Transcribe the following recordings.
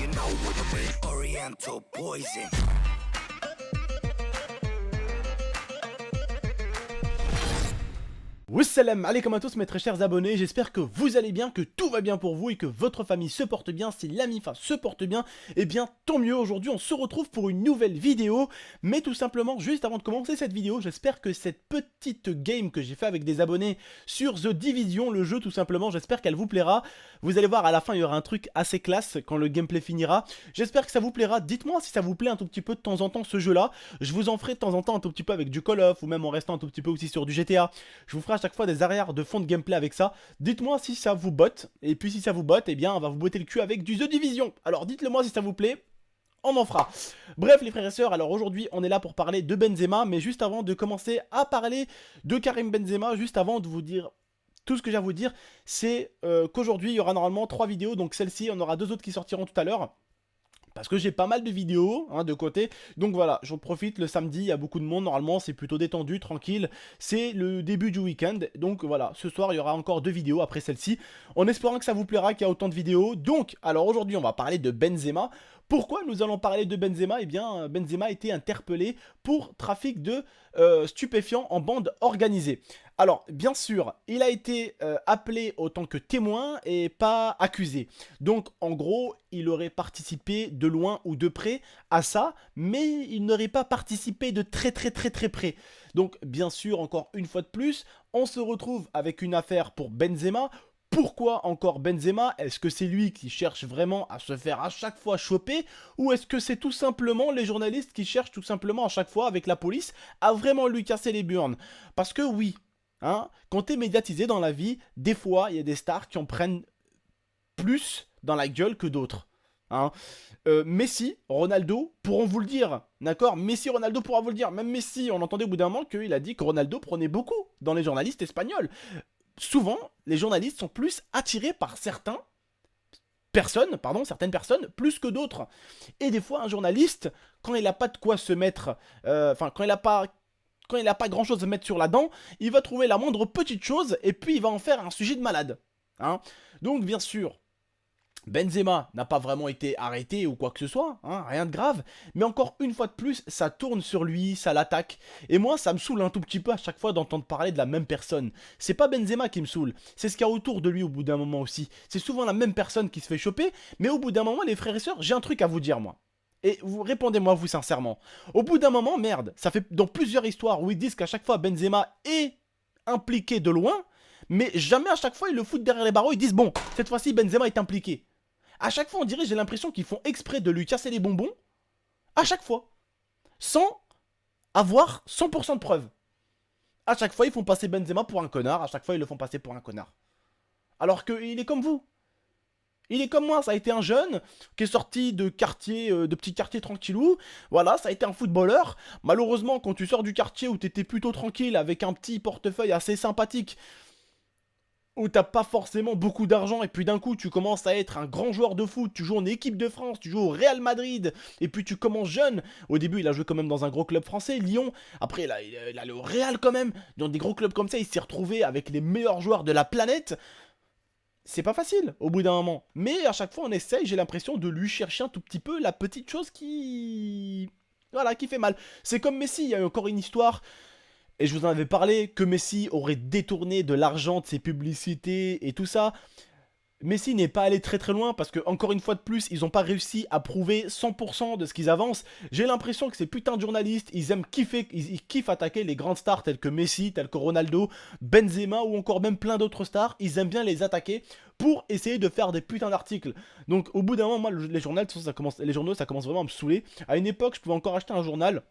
you know what I mean? Oriental poison. Wassalam alaikum à tous mes très chers abonnés, j'espère que vous allez bien, que tout va bien pour vous et que votre famille se porte bien. Si la MIFA se porte bien, eh bien tant mieux. Aujourd'hui on se retrouve pour une nouvelle vidéo, mais tout simplement juste avant de commencer cette vidéo, j'espère que cette petite game que j'ai fait avec des abonnés sur The Division, le jeu tout simplement, j'espère qu'elle vous plaira. Vous allez voir à la fin il y aura un truc assez classe quand le gameplay finira. J'espère que ça vous plaira, dites-moi si ça vous plaît un tout petit peu de temps en temps ce jeu là. Je vous en ferai de temps en temps un tout petit peu avec du Call of ou même en restant un tout petit peu aussi sur du GTA. Je vous ferai à chaque fois des arrières de fond de gameplay avec ça. Dites-moi si ça vous botte. Et puis si ça vous botte, eh bien on va vous botter le cul avec du The Division. Alors dites-le moi si ça vous plaît. On en fera. Bref les frères et sœurs, alors aujourd'hui on est là pour parler de Benzema. Mais juste avant de commencer à parler de Karim Benzema, juste avant de vous dire tout ce que j'ai à vous dire, c'est qu'aujourd'hui il y aura normalement 3 vidéos. Donc celle-ci, on aura 2 autres qui sortiront tout à l'heure. Parce que j'ai pas mal de vidéos de côté. Donc voilà, j'en profite le samedi, il y a beaucoup de monde. Normalement, c'est plutôt détendu, tranquille. C'est le début du week-end. Donc voilà, ce soir, il y aura encore 2 vidéos après celle-ci. En espérant que ça vous plaira, qu'il y a autant de vidéos. Donc, alors aujourd'hui, on va parler de Benzema. Pourquoi nous allons parler de Benzema? Eh bien, Benzema a été interpellé pour trafic de stupéfiants en bande organisée. Alors, bien sûr, il a été appelé autant que témoin et pas accusé. Donc, en gros, il aurait participé de loin ou de près à ça, mais il n'aurait pas participé de très près. Donc, bien sûr, encore une fois de plus, on se retrouve avec une affaire pour Benzema. Pourquoi encore Benzema? Est-ce que c'est lui qui cherche vraiment à se faire à chaque fois choper? Ou est-ce que c'est tout simplement les journalistes qui cherchent tout simplement à chaque fois avec la police à vraiment lui casser les burnes? Parce que oui, quand t'es médiatisé dans la vie, des fois il y a des stars qui en prennent plus dans la gueule que d'autres. Messi, Ronaldo pourront vous le dire, d'accord? Messi, Ronaldo pourra vous le dire. Même Messi, on entendait au bout d'un moment qu'il a dit que Ronaldo prenait beaucoup dans les journalistes espagnols. Souvent, les journalistes sont plus attirés par certaines personnes, plus que d'autres. Et des fois, un journaliste, quand il n'a pas de quoi se mettre, quand il n'a pas grand chose à mettre sur la dent, il va trouver la moindre petite chose et puis il va en faire un sujet de malade. Donc, bien sûr, Benzema n'a pas vraiment été arrêté ou quoi que ce soit, rien de grave, mais encore une fois de plus, ça tourne sur lui, ça l'attaque, et moi ça me saoule un tout petit peu à chaque fois d'entendre parler de la même personne. C'est pas Benzema qui me saoule, c'est ce qu'il y a autour de lui au bout d'un moment aussi. C'est souvent la même personne qui se fait choper, mais au bout d'un moment, les frères et sœurs, j'ai un truc à vous dire moi. Et vous répondez-moi vous sincèrement. Au bout d'un moment, merde, ça fait dans plusieurs histoires où ils disent qu'à chaque fois Benzema est impliqué de loin, mais jamais à chaque fois ils le foutent derrière les barreaux, ils disent bon, cette fois-ci Benzema est impliqué. À chaque fois, on dirait, j'ai l'impression qu'ils font exprès de lui casser les bonbons. À chaque fois. Sans avoir 100% de preuves. À chaque fois, ils font passer Benzema pour un connard. À chaque fois, ils le font passer pour un connard. Alors qu'il est comme vous. Il est comme moi, ça a été un jeune qui est sorti de petits quartiers tranquillou. Voilà, ça a été un footballeur. Malheureusement, quand tu sors du quartier où t'étais plutôt tranquille avec un petit portefeuille assez sympathique, où t'as pas forcément beaucoup d'argent et puis d'un coup tu commences à être un grand joueur de foot, tu joues en équipe de France, tu joues au Real Madrid et puis tu commences jeune. Au début il a joué quand même dans un gros club français, Lyon, après il allé au Real quand même, dans des gros clubs comme ça il s'est retrouvé avec les meilleurs joueurs de la planète. C'est pas facile au bout d'un moment, mais à chaque fois on essaye, j'ai l'impression de lui chercher un tout petit peu la petite chose qui... Voilà, qui fait mal. C'est comme Messi, il y a encore une histoire... Et je vous en avais parlé, que Messi aurait détourné de l'argent de ses publicités et tout ça. Messi n'est pas allé très loin parce que, encore une fois de plus, ils n'ont pas réussi à prouver 100% de ce qu'ils avancent. J'ai l'impression que ces putains de journalistes, ils aiment kiffer, ils kiffent attaquer les grandes stars telles que Messi, telles que Ronaldo, Benzema ou encore même plein d'autres stars. Ils aiment bien les attaquer pour essayer de faire des putains d'articles. Donc au bout d'un moment, moi, les journaux, ça commence vraiment à me saouler. À une époque, je pouvais encore acheter un journal.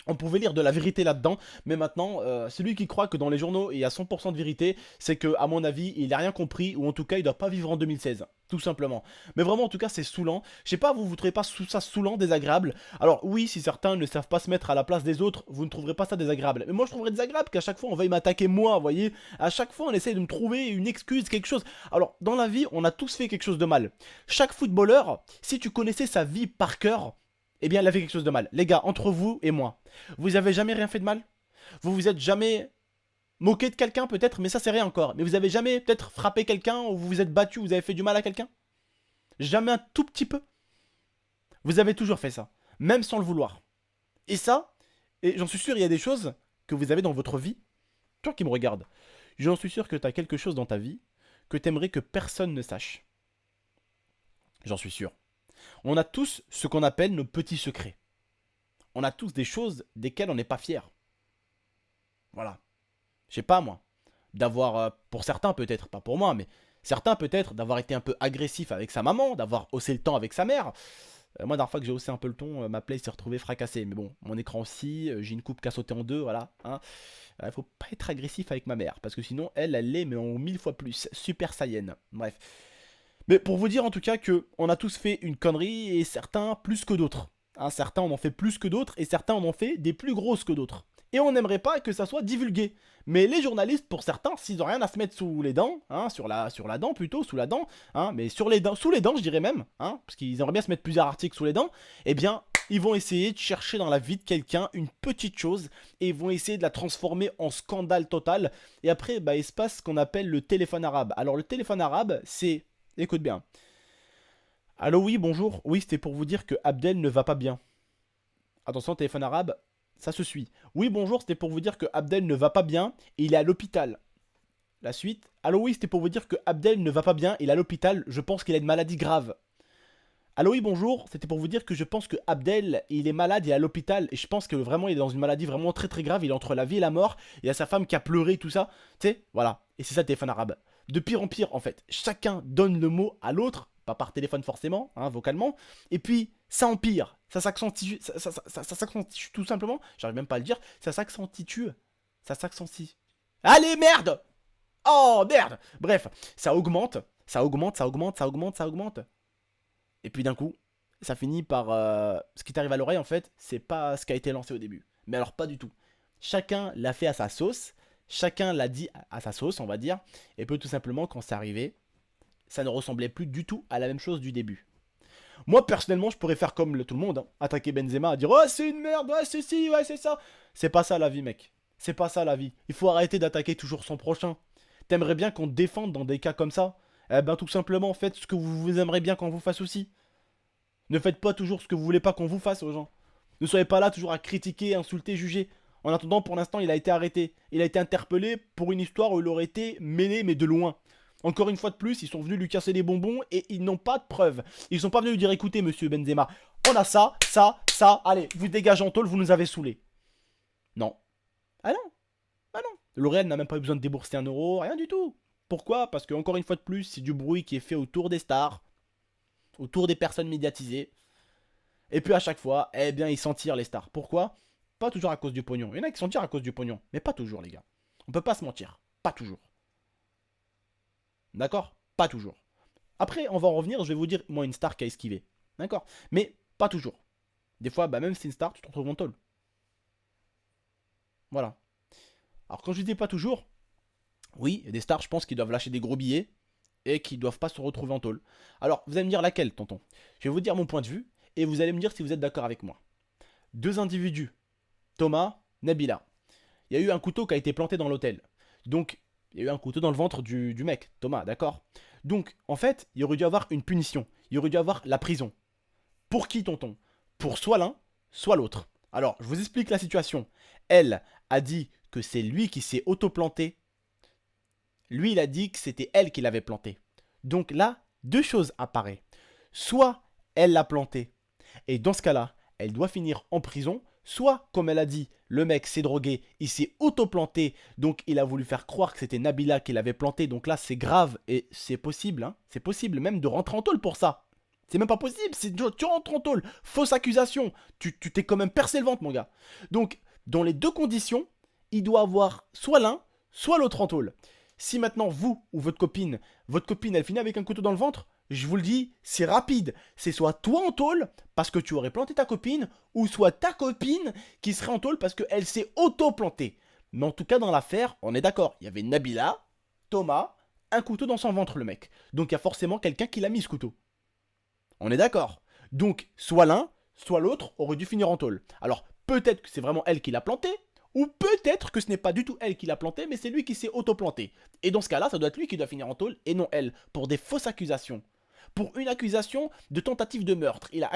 On pouvait lire de la vérité là-dedans, mais maintenant, celui qui croit que dans les journaux il y a 100% de vérité, c'est que, à mon avis, il n'a rien compris, ou en tout cas, il doit pas vivre en 2016, tout simplement. Mais vraiment, en tout cas, c'est saoulant. Je sais pas, vous trouvez pas ça saoulant, désagréable? Alors oui, si certains ne savent pas se mettre à la place des autres, vous ne trouverez pas ça désagréable. Mais moi, je trouverais désagréable qu'à chaque fois, on veuille m'attaquer moi, vous voyez? À chaque fois, on essaye de me trouver une excuse, quelque chose. Alors, dans la vie, on a tous fait quelque chose de mal. Chaque footballeur, si tu connaissais sa vie par cœur, eh bien, elle a fait quelque chose de mal. Les gars, entre vous et moi, vous avez jamais rien fait de mal? Vous vous êtes jamais moqué de quelqu'un peut-être, mais ça c'est rien encore. Mais vous avez jamais peut-être frappé quelqu'un ou vous vous êtes battu, vous avez fait du mal à quelqu'un? Jamais un tout petit peu? Vous avez toujours fait ça, même sans le vouloir. Et ça, et j'en suis sûr, il y a des choses que vous avez dans votre vie, toi qui me regardes, j'en suis sûr que tu as quelque chose dans ta vie que tu aimerais que personne ne sache. J'en suis sûr. On a tous ce qu'on appelle nos petits secrets. On a tous des choses desquelles on n'est pas fier. Voilà. Je sais pas moi, d'avoir, pour certains peut-être, pas pour moi, mais certains peut-être, d'avoir été un peu agressif avec sa maman, d'avoir haussé le ton avec sa mère. Moi, la dernière fois que j'ai haussé un peu le ton, ma play s'est retrouvée fracassée. Mais bon, mon écran aussi, j'ai une coupe qui a sauté en deux, voilà. Hein. Faut pas être agressif avec ma mère, parce que sinon, elle l'est, mais en 1000 fois plus. Super Saiyan. Bref. Mais pour vous dire en tout cas que on a tous fait une connerie, et certains plus que d'autres. Hein, certains en ont fait plus que d'autres, et certains en ont fait des plus grosses que d'autres. Et on n'aimerait pas que ça soit divulgué. Mais les journalistes, pour certains, s'ils ont rien à se mettre sous les dents, hein, sur la dent plutôt, sous la dent, hein, mais sur les dents, sous les dents je dirais même, hein, parce qu'ils aimeraient bien se mettre plusieurs articles sous les dents, eh bien, ils vont essayer de chercher dans la vie de quelqu'un une petite chose, et ils vont essayer de la transformer en scandale total, et après, bah, il se passe ce qu'on appelle le téléphone arabe. Alors le téléphone arabe, c'est, écoute bien, allô oui, bonjour, oui c'était pour vous dire que Abdel ne va pas bien. Attention, téléphone arabe, ça se suit. Oui, bonjour, c'était pour vous dire que Abdel ne va pas bien et il est à l'hôpital. La suite. Allô, oui, c'était pour vous dire que Abdel ne va pas bien, il est à l'hôpital, je pense qu'il a une maladie grave. Allô, oui, bonjour, c'était pour vous dire que je pense que Abdel, il est malade, il est à l'hôpital et je pense que vraiment il est dans une maladie vraiment très très grave, il est entre la vie et la mort, il y a sa femme qui a pleuré, tout ça. Tu sais, voilà. Et c'est ça le téléphone arabe. De pire en pire, en fait. Chacun donne le mot à l'autre, pas par téléphone forcément, hein, vocalement, et puis ça empire, ça s'accentue, ça s'accentue tout simplement, j'arrive même pas à le dire, ça s'accentue, ça s'accentue. Allez, merde! Oh, merde! Bref, ça augmente, ça augmente, ça augmente, ça augmente, ça augmente. Et puis d'un coup, ça finit par... ce qui t'arrive à l'oreille, en fait, c'est pas ce qui a été lancé au début. Mais alors, pas du tout. Chacun l'a fait à sa sauce, chacun l'a dit à sa sauce, on va dire, et puis tout simplement, quand c'est arrivé, ça ne ressemblait plus du tout à la même chose du début. Moi, personnellement, je pourrais faire comme tout le monde, hein, attaquer Benzema, dire « Oh, c'est une merde, ouais, c'est ci, ouais, c'est ça ». C'est pas ça la vie, mec. C'est pas ça la vie. Il faut arrêter d'attaquer toujours son prochain. T'aimerais bien qu'on te défende dans des cas comme ça? Eh ben, tout simplement, faites ce que vous aimeriez bien qu'on vous fasse aussi. Ne faites pas toujours ce que vous voulez pas qu'on vous fasse aux gens. Ne soyez pas là toujours à critiquer, insulter, juger. En attendant, pour l'instant, il a été arrêté. Il a été interpellé pour une histoire où il aurait été mêlé, mais de loin. Encore une fois de plus, ils sont venus lui casser les bonbons et ils n'ont pas de preuves. Ils sont pas venus lui dire écoutez, monsieur Benzema, on a ça, ça, allez, vous dégagez en tôle, vous nous avez saoulés. Non. Ah non. Ah non. L'Oréal n'a même pas eu besoin de débourser 1€, rien du tout. Pourquoi? Parce que, encore une fois de plus, c'est du bruit qui est fait autour des stars, autour des personnes médiatisées. Et puis à chaque fois, eh bien, ils s'en tirent les stars. Pourquoi? Pas toujours à cause du pognon. Il y en a qui s'en tirent à cause du pognon, mais pas toujours, les gars. On peut pas se mentir. Pas toujours. D'accord? Pas toujours. Après, on va en revenir, je vais vous dire, moi, une star qui a esquivé. D'accord? Mais pas toujours. Des fois, bah, même si c'est une star, tu te retrouves en tôle. Voilà. Alors, quand je dis pas toujours, oui, il y a des stars, je pense, qui doivent lâcher des gros billets et qui doivent pas se retrouver en tôle. Alors, vous allez me dire laquelle, tonton? Je vais vous dire mon point de vue et vous allez me dire si vous êtes d'accord avec moi. Deux individus, Thomas, Nabila. Il y a eu un couteau qui a été planté dans l'hôtel. Donc, il y a eu un couteau dans le ventre du mec, Thomas, d'accord? Donc, en fait, il aurait dû avoir une punition. Il aurait dû avoir la prison. Pour qui, tonton? Pour soit l'un, soit l'autre. Alors, je vous explique la situation. Elle a dit que c'est lui qui s'est auto-planté. Lui, il a dit que c'était elle qui l'avait planté. Donc là, deux choses apparaissent. Soit elle l'a planté, et dans ce cas-là, elle doit finir en prison. Soit, comme elle a dit, le mec s'est drogué, il s'est auto-planté, donc il a voulu faire croire que c'était Nabila qui l'avait planté, donc là c'est grave, et c'est possible, hein, c'est possible même de rentrer en tôle pour ça. C'est même pas possible, tu rentres en tôle, fausse accusation, tu t'es quand même percé le ventre mon gars. Donc, dans les deux conditions, il doit avoir soit l'un, soit l'autre en tôle. Si maintenant vous ou votre copine elle finit avec un couteau dans le ventre, je vous le dis, c'est rapide. C'est soit toi en tôle parce que tu aurais planté ta copine, ou soit ta copine qui serait en tôle parce qu'elle s'est auto-plantée. Mais en tout cas, dans l'affaire, on est d'accord. Il y avait Nabila, Thomas, un couteau dans son ventre, le mec. Donc il y a forcément quelqu'un qui l'a mis ce couteau. On est d'accord. Donc, soit l'un, soit l'autre aurait dû finir en tôle. Alors, peut-être que c'est vraiment elle qui l'a planté, ou peut-être que ce n'est pas du tout elle qui l'a planté, mais c'est lui qui s'est auto-planté. Et dans ce cas-là, ça doit être lui qui doit finir en tôle, et non elle, pour des fausses accusations. pour une accusation de tentative de meurtre. Il a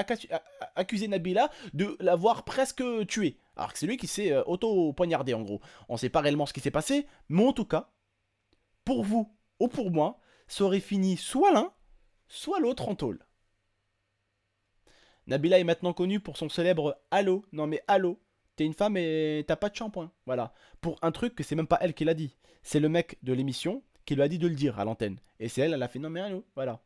accusé Nabila de l'avoir presque tué. Alors que c'est lui qui s'est auto-poignardé en gros. On ne sait pas réellement ce qui s'est passé, mais en tout cas, pour vous ou pour moi, ça aurait fini soit l'un, soit l'autre en tôle. Nabila est maintenant connue pour son célèbre Allô, non mais allô, t'es une femme et t'as pas de shampoing. Voilà. Pour un truc que c'est même pas elle qui l'a dit. C'est le mec de l'émission qui lui a dit de le dire à l'antenne. Et c'est elle a fait non mais allô, voilà.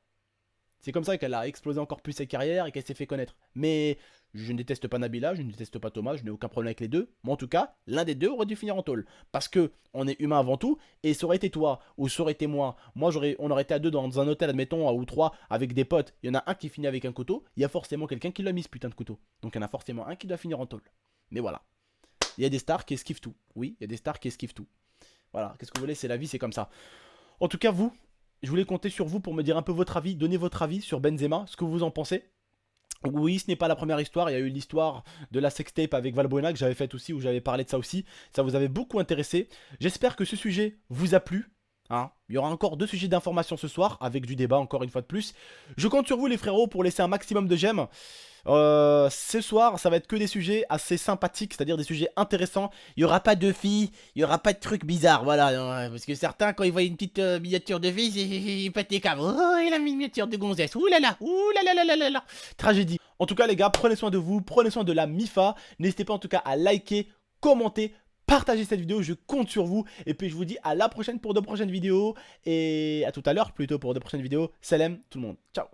C'est comme ça qu'elle a explosé encore plus sa carrière et qu'elle s'est fait connaître. Mais je ne déteste pas Nabila, je ne déteste pas Thomas, je n'ai aucun problème avec les deux. Mais en tout cas, l'un des deux aurait dû finir en tôle. Parce que on est humain avant tout, et ça aurait été toi, ou ça aurait été moi. On aurait été à deux dans un hôtel, admettons, ou trois, avec des potes. Il y en a un qui finit avec un couteau, il y a forcément quelqu'un qui l'a mis ce putain de couteau. Donc il y en a forcément un qui doit finir en tôle. Mais voilà. Il y a des stars qui esquivent tout. Oui, il y a des stars qui esquivent tout. Voilà, qu'est-ce que vous voulez, c'est la vie, c'est comme ça. En tout cas, vous, je voulais compter sur vous pour me dire un peu votre avis, donner votre avis sur Benzema, ce que vous en pensez. Oui, ce n'est pas la première histoire, il y a eu l'histoire de la sextape avec Valbuena que j'avais faite aussi, où j'avais parlé de ça aussi. Ça vous avait beaucoup intéressé. J'espère que ce sujet vous a plu. Hein, il y aura encore 2 sujets d'information ce soir, avec du débat encore une fois de plus. Je compte sur vous les frérots pour laisser un maximum de j'aime. Ce soir, ça va être que des sujets assez sympathiques, c'est-à-dire des sujets intéressants. Il n'y aura pas de filles, il n'y aura pas de trucs bizarres, voilà. Parce que certains, quand ils voient une petite miniature de fille, ils pètent les câbles. Oh, et la miniature de gonzesse, ouh là là, tragédie. En tout cas, les gars, prenez soin de vous, prenez soin de la MIFA. N'hésitez pas en tout cas à liker, commenter, partagez cette vidéo, je compte sur vous. Et puis je vous dis à la prochaine pour de prochaines vidéos. Et à tout à l'heure plutôt pour de prochaines vidéos. Salam tout le monde, ciao.